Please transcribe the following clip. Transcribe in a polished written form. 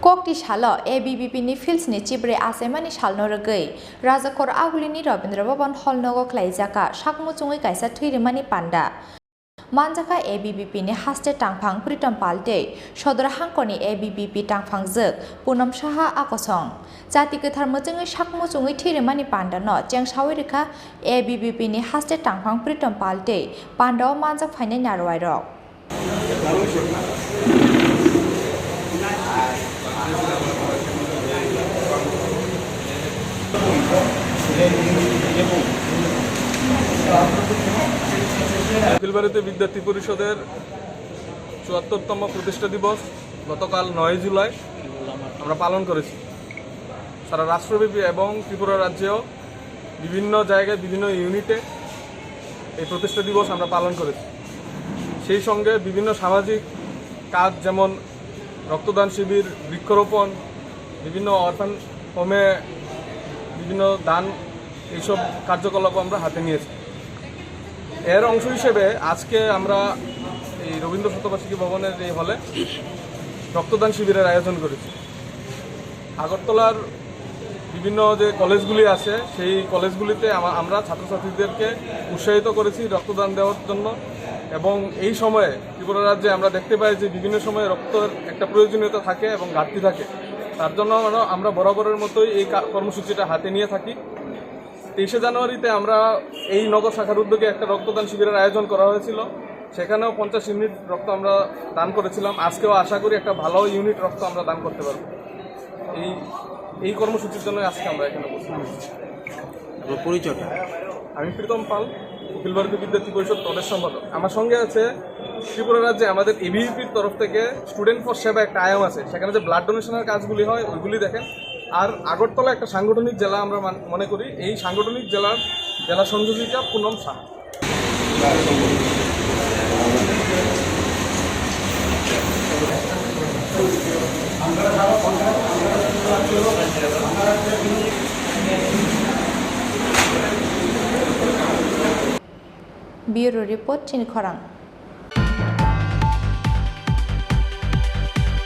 Kokti Shalo, ABBP ni Fields ni Chibre Asemani Shalno Regay, Razakor Agulini Robindra Baban Holnogo Klaizaka, Shakmutungi Kaisa Twirimani Panda. Manjaka ABBP ni Haste Tangpang Pritam Palte, Shodra Hankoni ABBP Tangpang Zek, Punam Shaha Akosong. Jati Ketharmutungi Shakmutungi Tirimani Panda no, Jang Shawirika, ABBP ni Haste Tangpang Pritam Palte, Panda Manjak Fine Narwairok. Akhil Bharatiya विद्यार्थी परिषदेर ৭৪তম প্রতিষ্ঠা দিবস গতকাল ৯ জুলাই আমরা পালন করেছি। সারা রাষ্ট্রব্যাপী এবং ত্রিপুরা রাজ্যেও বিভিন্ন জায়গায় বিভিন্ন ইউনিটে এই প্রতিষ্ঠা দিবস আমরা পালন করেছি। সেই সঙ্গে বিভিন্ন সামাজিক কাজ যেমন রক্তদান শিবির, বৃক্ষরোপণ, বিভিন্ন অরফান হোমে বিভিন্ন দান, এইসব কার্যকলাপ আমরা হাতে নিয়েছি। এর অংশ হিসেবে আজকে আমরা এই রবীন্দ্র শতবার্ষিকী ভবনের এই হলে রক্তদান শিবিরের আয়োজন করেছি। আগরতলার বিভিন্ন যে কলেজগুলি আছে সেই কলেজগুলিতে আমরা ছাত্রছাত্রীদেরকে উৎসাহিত করেছি রক্তদান দেওয়ার জন্য। এবং এই সময়ে ত্রিপুরা রাজ্যে আমরা দেখতে পাই যে বিভিন্ন সময়ে রক্তের একটা প্রয়োজনীয়তা থাকে এবং ঘাটতি থাকে। তার জন্য আমরা বরাবরের মতোই এই কর্মসূচিটা হাতে নিয়ে থাকি। ২৩শে জানুয়ারিতে আমরা এই নগর শাখার উদ্যোগে একটা রক্তদান শিবিরের আয়োজন করা হয়েছিল। সেখানেও ৫০ ইউনিট রক্ত আমরা দান করেছিলাম। আজকেও আশা করি একটা ভালো ইউনিট রক্ত আমরা দান করতে পারব। এই কর্মসূচির জন্য আজকে আমরা এখানে বসেছি। পরিচয়টা, আমি প্রীতম পাল, অখিল ভারতীয় বিদ্যার্থী পরিষদ প্রদেশ সম্পাদক। আমার সঙ্গে আছে ত্রিপুরা রাজ্যে আমাদের এবিভিপির তরফ থেকে স্টুডেন্ট ফর সেবা একটা আয়াম আছে, সেখানে যে ব্লাড ডোনেশনের কাজগুলি হয় ওইগুলি দেখেন। আর আগরতলা একটা সাংগঠনিক জেলা আমরা মনে করি, এই সাংগঠনিক জেলা সংযোজিকা Poonam Shah. Bureau Report Chinkhorang.